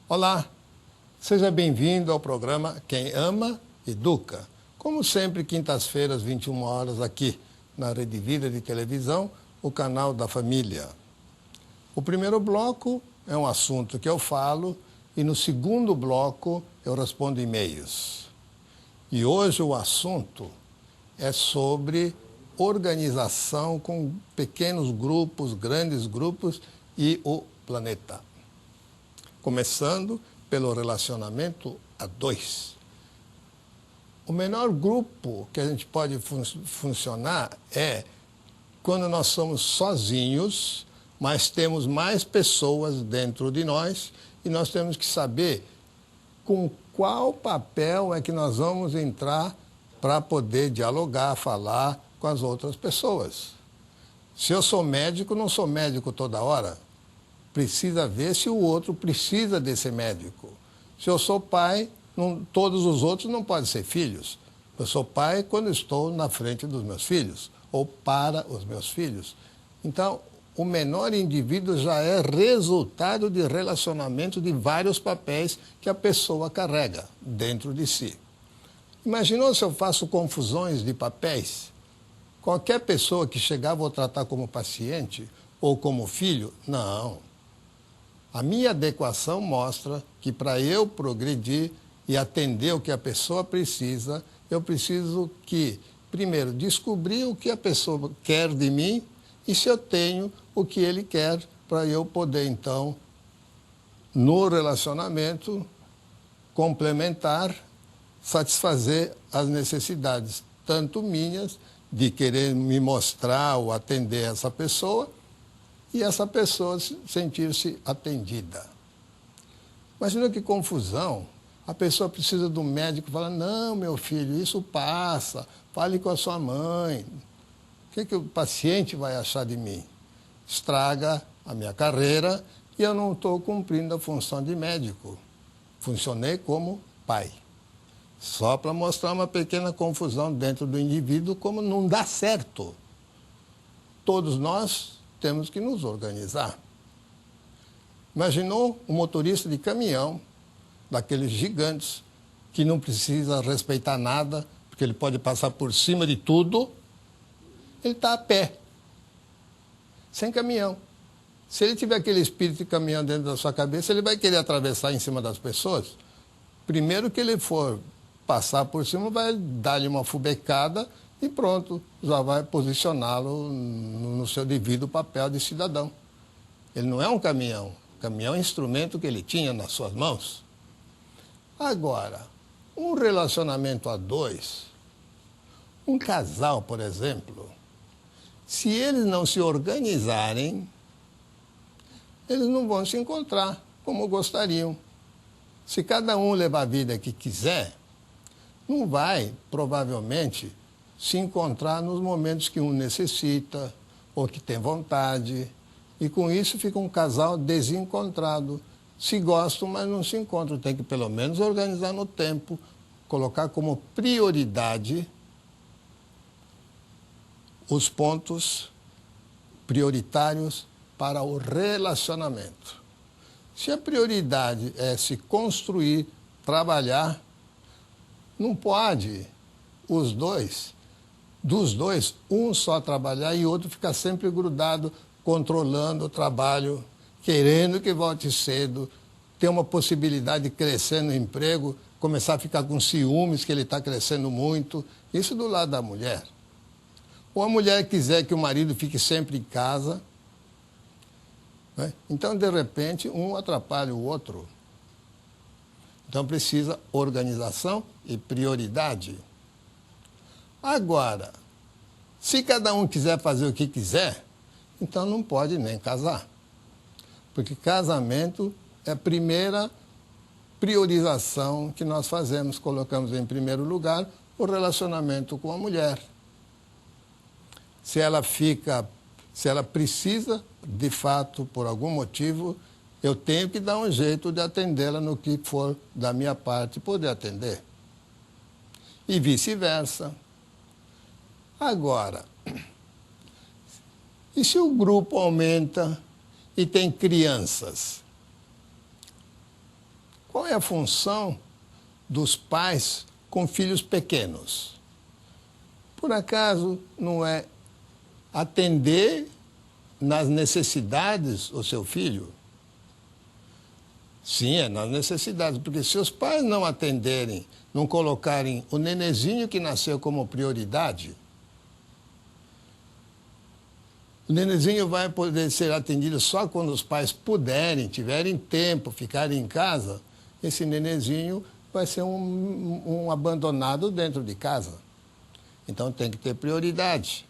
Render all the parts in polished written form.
Olá, seja bem-vindo ao programa Quem Ama, Educa. Como sempre, quintas-feiras, 21 horas, aqui na Rede Vida de Televisão, o canal da família. O primeiro bloco é um assunto que eu falo e no segundo bloco eu respondo e-mails. E hoje o assunto é sobre organização com pequenos grupos, grandes grupos e o planeta. Começando pelo relacionamento a dois. O menor grupo que a gente pode funcionar é quando nós somos sozinhos, mas temos mais pessoas dentro de nós e nós temos que saber com qual papel é que nós vamos entrar para poder dialogar, falar com as outras pessoas. Se eu sou médico, não sou médico toda hora. Precisa ver se o outro precisa desse médico. Se eu sou pai, todos os outros não podem ser filhos. Eu sou pai quando estou na frente dos meus filhos, ou para os meus filhos. Então, o menor indivíduo já é resultado de relacionamento de vários papéis que a pessoa carrega dentro de si. Imaginou se eu faço confusões de papéis? Qualquer pessoa que chegar vou tratar como paciente ou como filho? Não. A minha adequação mostra que para eu progredir e atender o que a pessoa precisa, eu preciso que, primeiro, descobrir o que a pessoa quer de mim e se eu tenho o que ele quer para eu poder, então, no relacionamento, complementar, satisfazer as necessidades, tanto minhas, de querer me mostrar ou atender essa pessoa, e essa pessoa sentir-se atendida. Imagina que confusão. A pessoa precisa do médico e fala, não, meu filho, isso passa, fale com a sua mãe. O que o paciente vai achar de mim? Estraga a minha carreira e eu não estou cumprindo a função de médico. Funcionei como pai. Só para mostrar uma pequena confusão dentro do indivíduo, como não dá certo. Todos nós temos que nos organizar. Imaginou um motorista de caminhão, daqueles gigantes, que não precisa respeitar nada, porque ele pode passar por cima de tudo, ele está a pé, sem caminhão. Se ele tiver aquele espírito de caminhão dentro da sua cabeça, ele vai querer atravessar em cima das pessoas. Primeiro que ele for passar por cima, vai dar-lhe uma fubecada e pronto, já vai posicioná-lo no seu devido papel de cidadão. Ele não é um caminhão. O caminhão é um instrumento que ele tinha nas suas mãos. Agora, um relacionamento a dois, um casal, por exemplo, se eles não se organizarem, eles não vão se encontrar como gostariam. Se cada um levar a vida que quiser, não vai, provavelmente, se encontrar nos momentos que um necessita ou que tem vontade. E com isso fica um casal desencontrado. Se gostam, mas não se encontram. Tem que pelo menos organizar no tempo, colocar como prioridade os pontos prioritários para o relacionamento. Se a prioridade é se construir, trabalhar, não pode dos dois, um só trabalhar e o outro ficar sempre grudado, controlando o trabalho, querendo que volte cedo, ter uma possibilidade de crescer no emprego, começar a ficar com ciúmes que ele está crescendo muito. Isso do lado da mulher. Ou a mulher quiser que o marido fique sempre em casa, né? Então, de repente, um atrapalha o outro. Então, precisa organização e prioridade. Agora, se cada um quiser fazer o que quiser, então não pode nem casar. Porque casamento é a primeira priorização que nós fazemos. Colocamos em primeiro lugar o relacionamento com a mulher. Se ela precisa, de fato, por algum motivo, eu tenho que dar um jeito de atendê-la no que for da minha parte, poder atender. E vice-versa. Agora, e se o grupo aumenta e tem crianças? Qual é a função dos pais com filhos pequenos? Por acaso não é atender nas necessidades o seu filho? Sim, é nas necessidades, porque se os pais não atenderem, não colocarem o nenezinho que nasceu como prioridade, o nenezinho vai poder ser atendido só quando os pais puderem, tiverem tempo, ficarem em casa. Esse nenezinho vai ser um abandonado dentro de casa. Então tem que ter prioridade.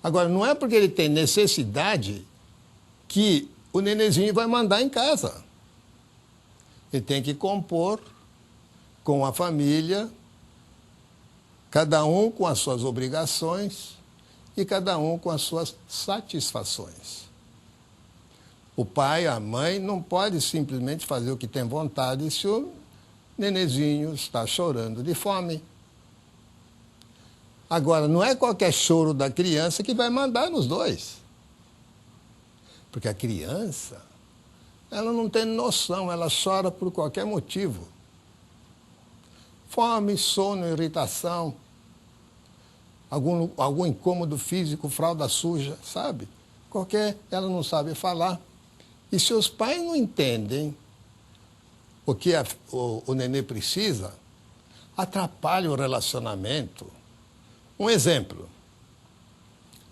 Agora, não é porque ele tem necessidade que o nenezinho vai mandar em casa. Ele tem que compor com a família, cada um com as suas obrigações e cada um com as suas satisfações. O pai, a mãe, não pode simplesmente fazer o que tem vontade se o nenezinho está chorando de fome. Agora, não é qualquer choro da criança que vai mandar nos dois. Porque a criança, ela não tem noção, ela chora por qualquer motivo. Fome, sono, irritação, algum incômodo físico, fralda suja, sabe? Ela não sabe falar. E se os pais não entendem o que o nenê precisa, atrapalha o relacionamento. Um exemplo.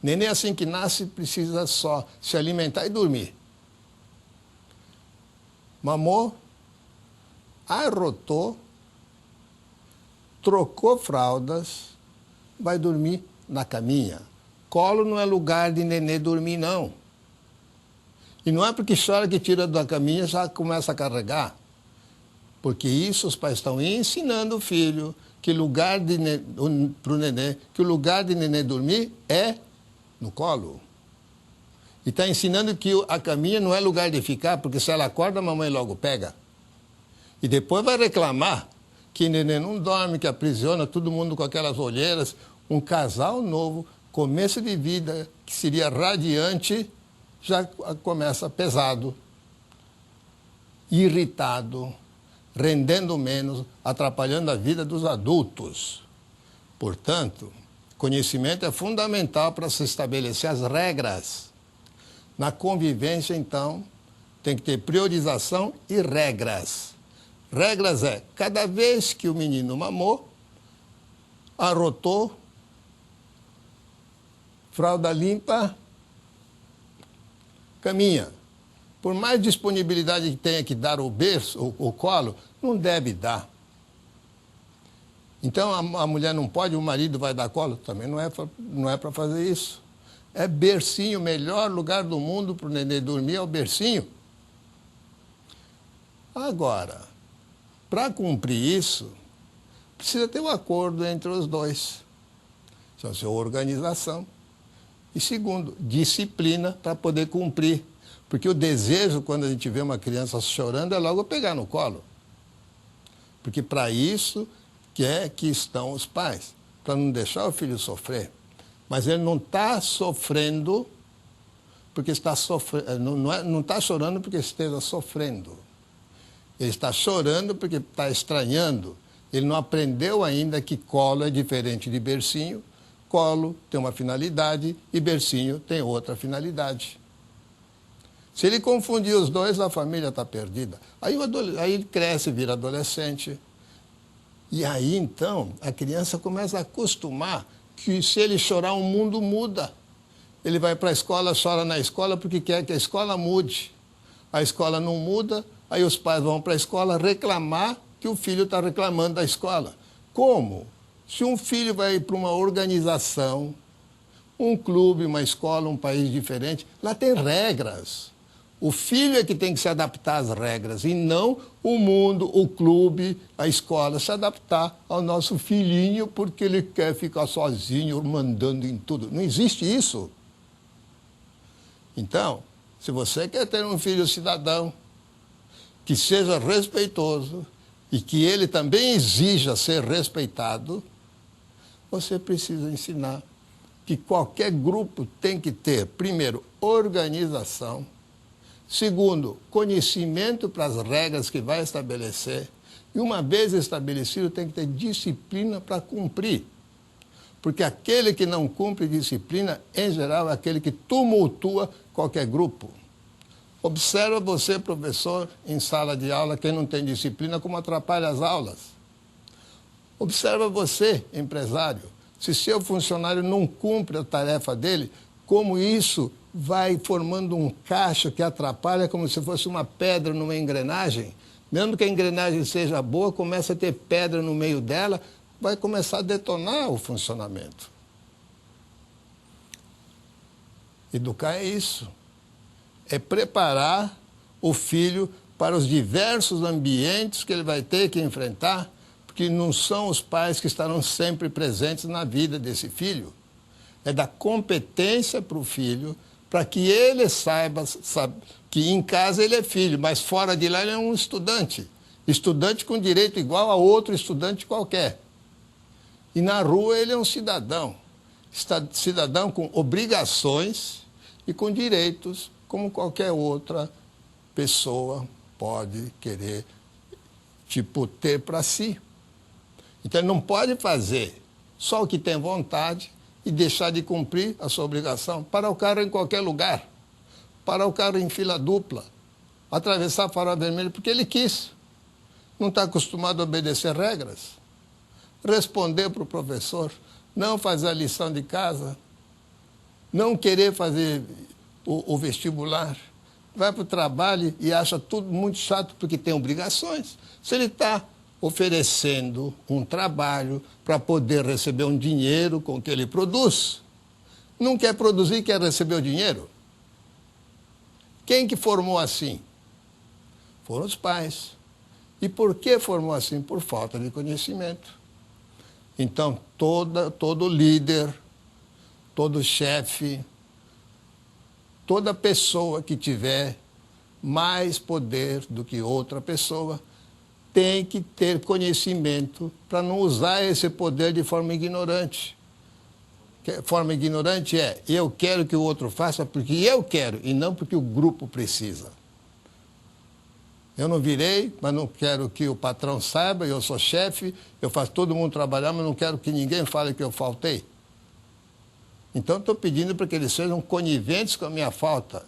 Nenê, assim que nasce, precisa só se alimentar e dormir. Mamou, arrotou, trocou fraldas, vai dormir na caminha. Colo não é lugar de nenê dormir, não. E não é porque chora que tira da caminha já começa a carregar. Porque isso os pais estão ensinando o filho que para o nenê, que o lugar de nenê dormir é no colo. E está ensinando que a caminha não é lugar de ficar, porque se ela acorda, a mamãe logo pega. E depois vai reclamar que nenê não dorme, que aprisiona todo mundo com aquelas olheiras. Um casal novo, começo de vida, que seria radiante, já começa pesado, irritado, rendendo menos, atrapalhando a vida dos adultos. Portanto, conhecimento é fundamental para se estabelecer as regras. Na convivência, então, tem que ter priorização e regras. Regras é, cada vez que o menino mamou, arrotou, fralda limpa, caminha. Por mais disponibilidade que tenha que dar o berço, o colo, não deve dar. Então a mulher não pode, o marido vai dar colo? Também não é para fazer isso. É bercinho, o melhor lugar do mundo para o nenê dormir é o bercinho. Agora, para cumprir isso, precisa ter um acordo entre os dois. Isso é a sua organização. E segundo, disciplina para poder cumprir. Porque o desejo, quando a gente vê uma criança chorando, é logo pegar no colo. Porque para isso que estão os pais, para não deixar o filho sofrer. Mas ele não está sofrendo porque está sofrendo, não está chorando porque esteja sofrendo. Ele está chorando porque está estranhando. Ele não aprendeu ainda que colo é diferente de bercinho. Colo tem uma finalidade e bercinho tem outra finalidade. Se ele confundir os dois, a família está perdida. Aí ele cresce, vira adolescente. E aí, então, a criança começa a acostumar que se ele chorar, o mundo muda. Ele vai para a escola, chora na escola porque quer que a escola mude. A escola não muda, aí os pais vão para a escola reclamar que o filho está reclamando da escola. Como? Se um filho vai para uma organização, um clube, uma escola, um país diferente, lá tem regras. O filho é que tem que se adaptar às regras e não o mundo, o clube, a escola se adaptar ao nosso filhinho porque ele quer ficar sozinho, mandando em tudo. Não existe isso. Então, se você quer ter um filho cidadão, que seja respeitoso e que ele também exija ser respeitado, você precisa ensinar que qualquer grupo tem que ter, primeiro, organização, Segundo, conhecimento para as regras que vai estabelecer. E uma vez estabelecido, tem que ter disciplina para cumprir. Porque aquele que não cumpre disciplina, em geral, é aquele que tumultua qualquer grupo. Observa você, professor, em sala de aula, quem não tem disciplina, como atrapalha as aulas. Observa você, empresário, se seu funcionário não cumpre a tarefa dele, como isso vai formando um cacho que atrapalha como se fosse uma pedra numa engrenagem. Mesmo que a engrenagem seja boa, começa a ter pedra no meio dela, vai começar a detonar o funcionamento. Educar é isso. É preparar o filho para os diversos ambientes que ele vai ter que enfrentar, porque não são os pais que estarão sempre presentes na vida desse filho. É dar competência para o filho, para que ele saiba que em casa ele é filho, mas fora de lá ele é um estudante. Estudante com direito igual a outro estudante qualquer. E na rua ele é um cidadão. Cidadão com obrigações e com direitos, como qualquer outra pessoa pode querer, ter para si. Então ele não pode fazer só o que tem vontade e deixar de cumprir a sua obrigação. Parar o carro em qualquer lugar. Parar o carro em fila dupla. Atravessar a farol vermelho porque ele quis. Não está acostumado a obedecer regras. Responder para o professor. Não fazer a lição de casa. Não querer fazer o vestibular. Vai para o trabalho e acha tudo muito chato porque tem obrigações. Se ele está oferecendo um trabalho para poder receber um dinheiro com o que ele produz, não quer produzir e quer receber o dinheiro. Quem que formou assim? Foram os pais. E por que formou assim? Por falta de conhecimento. Então, todo líder, todo chefe, toda pessoa que tiver mais poder do que outra pessoa tem que ter conhecimento para não usar esse poder de forma ignorante. Forma ignorante é, eu quero que o outro faça porque eu quero e não porque o grupo precisa. Eu não virei, mas não quero que o patrão saiba, eu sou chefe, eu faço todo mundo trabalhar, mas não quero que ninguém fale que eu faltei. Então, estou pedindo para que eles sejam coniventes com a minha falta.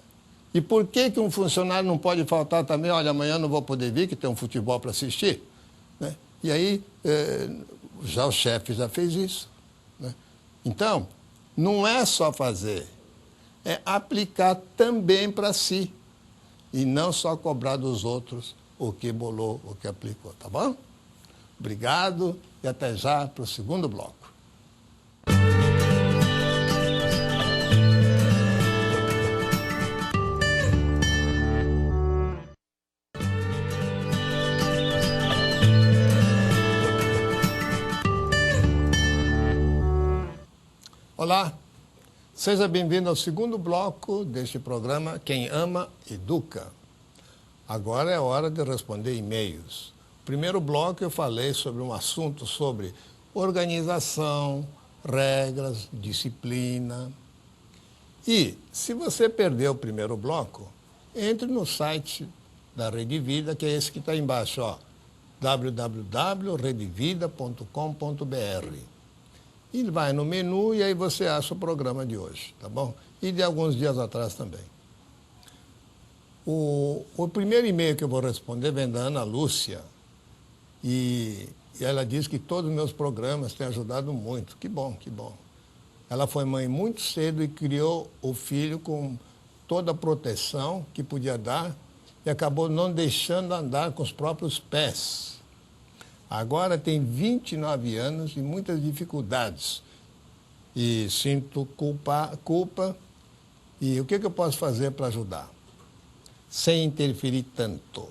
E por que um funcionário não pode faltar também? Olha, amanhã não vou poder vir, que tem um futebol para assistir. Né? E aí, já o chefe já fez isso. Né? Então, não é só fazer, é aplicar também para si. E não só cobrar dos outros o que bolou, o que aplicou, tá bom? Obrigado e até já para o segundo bloco. Olá, seja bem-vindo ao segundo bloco deste programa Quem Ama, Educa. Agora é hora de responder e-mails. No primeiro bloco eu falei sobre um assunto sobre organização, regras, disciplina. E, se você perdeu o primeiro bloco, entre no site da Rede Vida, que é esse que está embaixo, ó, www.redevida.com.br. E vai no menu e aí você acha o programa de hoje, tá bom? E de alguns dias atrás também. O primeiro e-mail que eu vou responder vem da Ana Lúcia. E ela diz que todos os meus programas têm ajudado muito. Que bom, que bom. Ela foi mãe muito cedo e criou o filho com toda a proteção que podia dar e acabou não deixando andar com os próprios pés. Agora tem 29 anos e muitas dificuldades. E sinto culpa. E o que eu posso fazer para ajudar? Sem interferir tanto.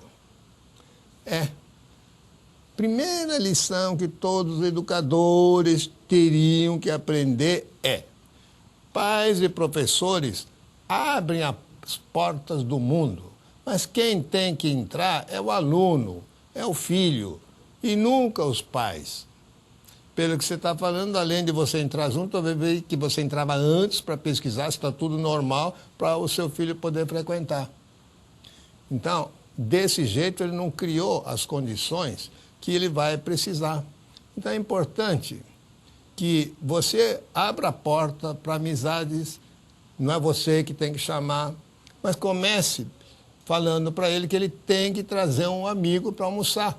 Primeira lição que todos os educadores teriam que aprender é: pais e professores abrem as portas do mundo, mas quem tem que entrar é o aluno, é o filho. E nunca os pais. Pelo que você está falando, além de você entrar junto, eu vi que você entrava antes para pesquisar se está tudo normal para o seu filho poder frequentar. Então, desse jeito, ele não criou as condições que ele vai precisar. Então, é importante que você abra a porta para amizades, não é você que tem que chamar, mas comece falando para ele que ele tem que trazer um amigo para almoçar.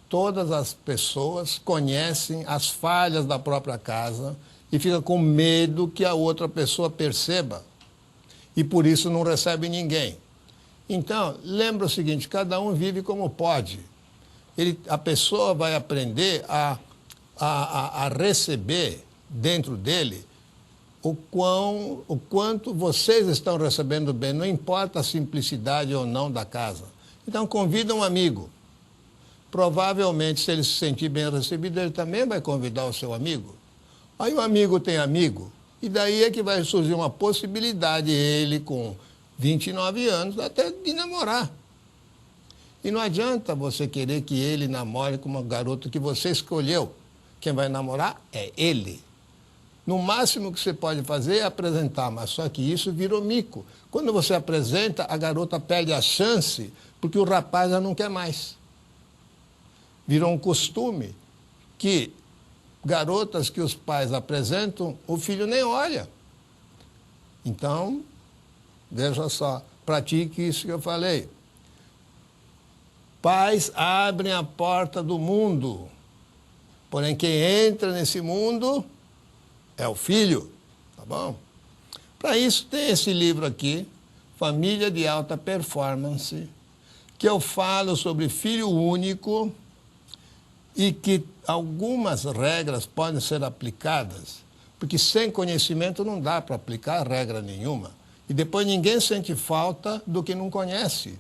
Todas as pessoas conhecem as falhas da própria casa e ficam com medo que a outra pessoa perceba. E por isso não recebe ninguém. Então, lembra o seguinte, cada um vive como pode. A pessoa vai aprender a receber dentro dele o quanto vocês estão recebendo bem, não importa a simplicidade ou não da casa. Então, convida um amigo. Provavelmente, se ele se sentir bem recebido, ele também vai convidar o seu amigo. Aí o amigo tem amigo, e daí é que vai surgir uma possibilidade, ele com 29 anos, até de namorar. E não adianta você querer que ele namore com uma garota que você escolheu. Quem vai namorar é ele. No máximo que você pode fazer é apresentar, mas só que isso virou mico. Quando você apresenta, a garota perde a chance, porque o rapaz já não quer mais. Virou um costume que garotas que os pais apresentam, o filho nem olha. Então, veja só, pratique isso que eu falei. Pais abrem a porta do mundo, porém quem entra nesse mundo é o filho, tá bom? Para isso tem esse livro aqui, Família de Alta Performance, que eu falo sobre filho único e que algumas regras podem ser aplicadas, porque sem conhecimento não dá para aplicar regra nenhuma. E depois ninguém sente falta do que não conhece.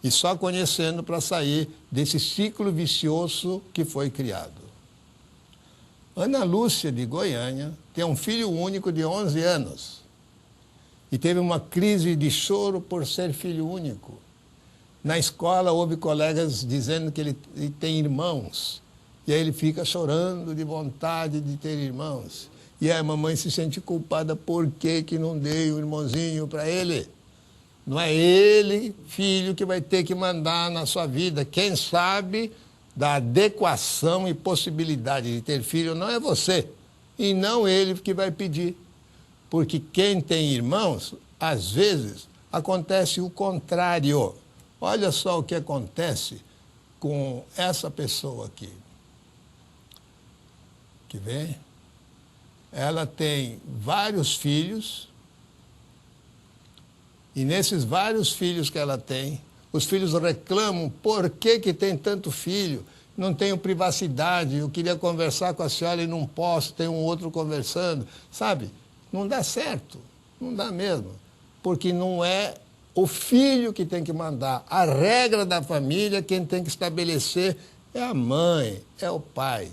E só conhecendo para sair desse ciclo vicioso que foi criado. Ana Lúcia, de Goiânia, tem um filho único de 11 anos. E teve uma crise de choro por ser filho único. Na escola houve colegas dizendo que ele tem irmãos. E aí ele fica chorando de vontade de ter irmãos. E aí a mamãe se sente culpada, por que não dei um irmãozinho para ele? Não é ele, filho, que vai ter que mandar na sua vida. Quem sabe da adequação e possibilidade de ter filho não é você, e não ele que vai pedir. Porque quem tem irmãos, às vezes, acontece o contrário. Olha só o que acontece com essa pessoa aqui. Que vem? Ela tem vários filhos, e nesses vários filhos que ela tem, os filhos reclamam, por que tem tanto filho? Não tenho privacidade, eu queria conversar com a senhora e não posso, tem um outro conversando. Sabe, não dá certo, não dá mesmo. Porque não é o filho que tem que mandar. A regra da família, quem tem que estabelecer é a mãe, é o pai.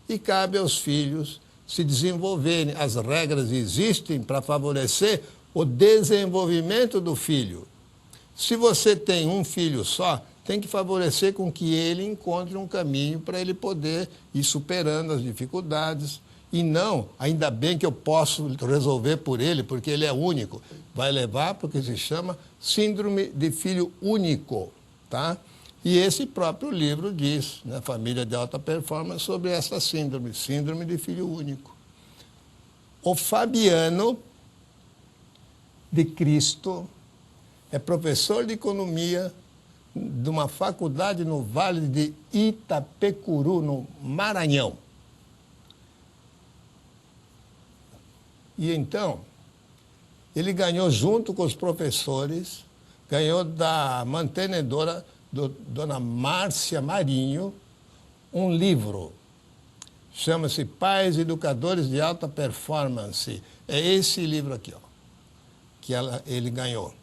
E cabe aos filhos se desenvolverem. As regras existem para favorecer o desenvolvimento do filho. Se você tem um filho só, tem que favorecer com que ele encontre um caminho para ele poder ir superando as dificuldades. E não, ainda bem que eu posso resolver por ele, porque ele é único. Vai levar para o que se chama síndrome de filho único, tá? E esse próprio livro diz, né, Família de Alta Performance, sobre essa síndrome, síndrome de filho único. O Fabiano de Cristo é professor de economia de uma faculdade no Vale de Itapecuru, no Maranhão. E então, ele ganhou junto com os professores, ganhou da mantenedora, dona Márcia Marinho, um livro. Chama-se Pais Educadores de Alta Performance. É esse livro aqui, ó, que ele ganhou.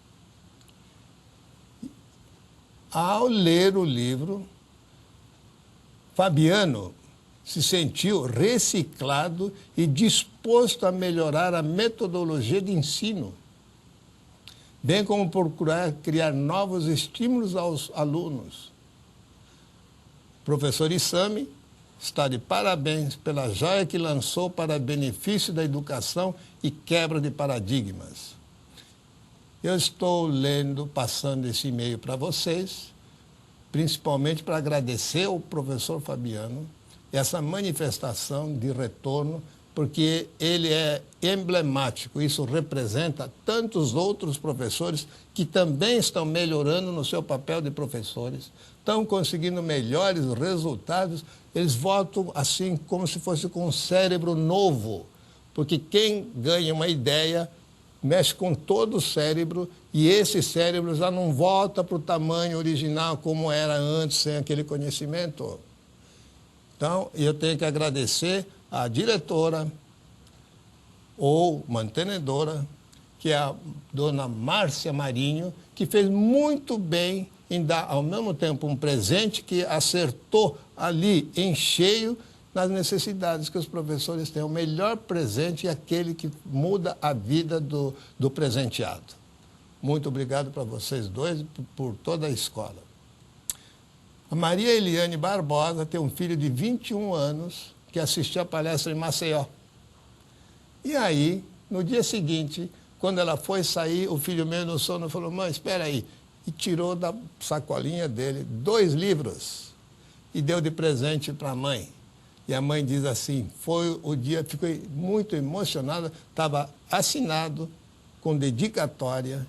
Ao ler o livro, Fabiano se sentiu reciclado e disposto a melhorar a metodologia de ensino, bem como procurar criar novos estímulos aos alunos. O professor Isami está de parabéns pela joia que lançou para benefício da educação e quebra de paradigmas. Eu estou lendo, passando esse e-mail para vocês, principalmente para agradecer ao professor Fabiano essa manifestação de retorno, porque ele é emblemático. Isso representa tantos outros professores que também estão melhorando no seu papel de professores, estão conseguindo melhores resultados. Eles voltam assim como se fosse com um cérebro novo, porque quem ganha uma ideia mexe com todo o cérebro e esse cérebro já não volta para o tamanho original como era antes, sem aquele conhecimento. Então, eu tenho que agradecer à diretora ou mantenedora, que é a dona Márcia Marinho, que fez muito bem em dar, ao mesmo tempo, um presente que acertou ali em cheio nas necessidades que os professores têm. O melhor presente é aquele que muda a vida do presenteado. Muito obrigado para vocês dois, por toda a escola. A Maria Eliane Barbosa tem um filho de 21 anos que assistiu a palestra em Maceió. E aí, no dia seguinte, quando ela foi sair, o filho meu no sono falou: mãe, espera aí. E tirou da sacolinha dele 2 livros e deu de presente para a mãe. E a mãe diz assim, foi o dia, fiquei muito emocionada, estava assinado com dedicatória,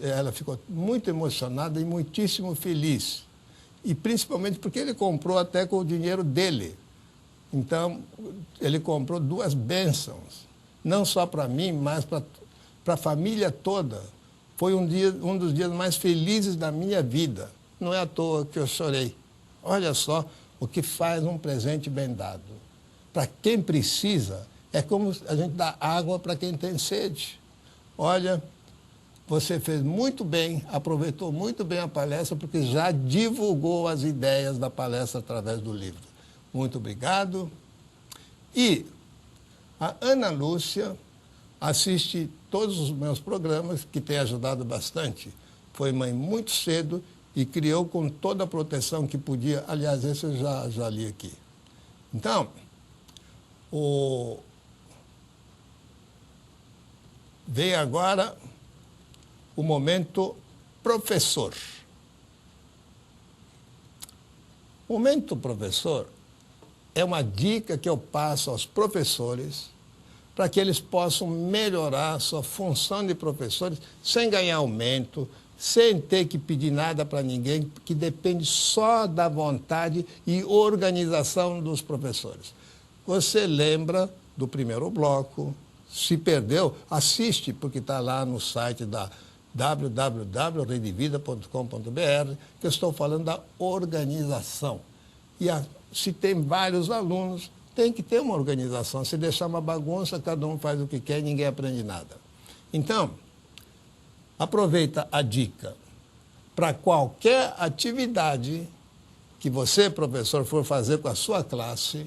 ela ficou muito emocionada e muitíssimo feliz. E principalmente porque ele comprou até com o dinheiro dele. Então, ele comprou 2 bênçãos, não só para mim, mas para a família toda. Foi um dos dias mais felizes da minha vida. Não é à toa que eu chorei. Olha só o que faz um presente bem dado. Para quem precisa, é como a gente dá água para quem tem sede. Olha, você fez muito bem, aproveitou muito bem a palestra, porque já divulgou as ideias da palestra através do livro. Muito obrigado. E a Ana Lúcia assiste todos os meus programas, que tem ajudado bastante. Foi mãe muito cedo e criou com toda a proteção que podia. Aliás, esse eu já li aqui. Então, veio agora o momento professor. O momento professor é uma dica que eu passo aos professores para que eles possam melhorar a sua função de professores sem ganhar aumento, sem ter que pedir nada para ninguém, que depende só da vontade e organização dos professores. Você lembra do primeiro bloco? Se perdeu, assiste, porque está lá no site da www.redevida.com.br, que eu estou falando da organização. E se tem vários alunos, tem que ter uma organização. Se deixar uma bagunça, cada um faz o que quer e ninguém aprende nada. Então, aproveita a dica. Para qualquer atividade que você, professor, for fazer com a sua classe,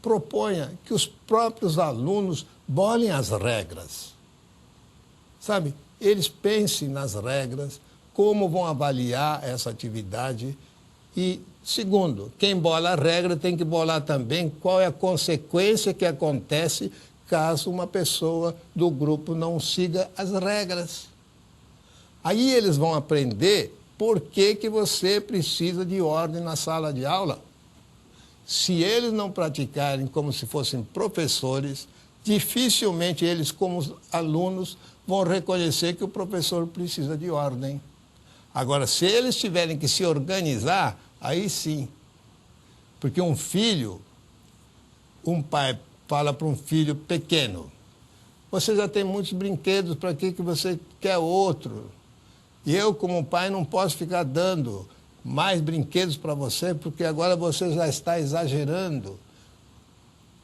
proponha que os próprios alunos bolem as regras. Sabe? Eles pensem nas regras, como vão avaliar essa atividade. E, segundo, quem bola a regra tem que bolar também qual é a consequência que acontece caso uma pessoa do grupo não siga as regras. Aí eles vão aprender por que você precisa de ordem na sala de aula. Se eles não praticarem como se fossem professores, dificilmente eles, como alunos, vão reconhecer que o professor precisa de ordem. Agora, se eles tiverem que se organizar, aí sim. Porque um pai fala para um filho pequeno, você já tem muitos brinquedos, para que você quer outro? E eu, como pai, não posso ficar dando mais brinquedos para você, porque agora você já está exagerando.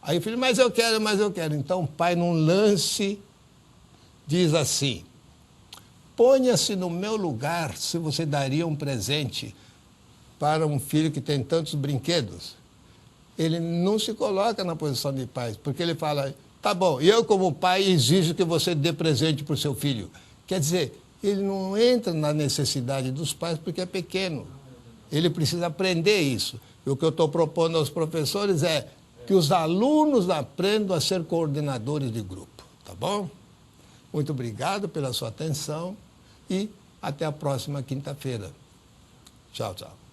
Aí o filho, mas eu quero. Então o pai, num lance, diz assim: ponha-se no meu lugar se você daria um presente para um filho que tem tantos brinquedos. Ele não se coloca na posição de pai, porque ele fala, tá bom, eu como pai exijo que você dê presente para o seu filho. Quer dizer, ele não entra na necessidade dos pais porque é pequeno. Ele precisa aprender isso. E o que eu estou propondo aos professores é que os alunos aprendam a ser coordenadores de grupo, tá bom? Muito obrigado pela sua atenção e até a próxima quinta-feira. Tchau, tchau.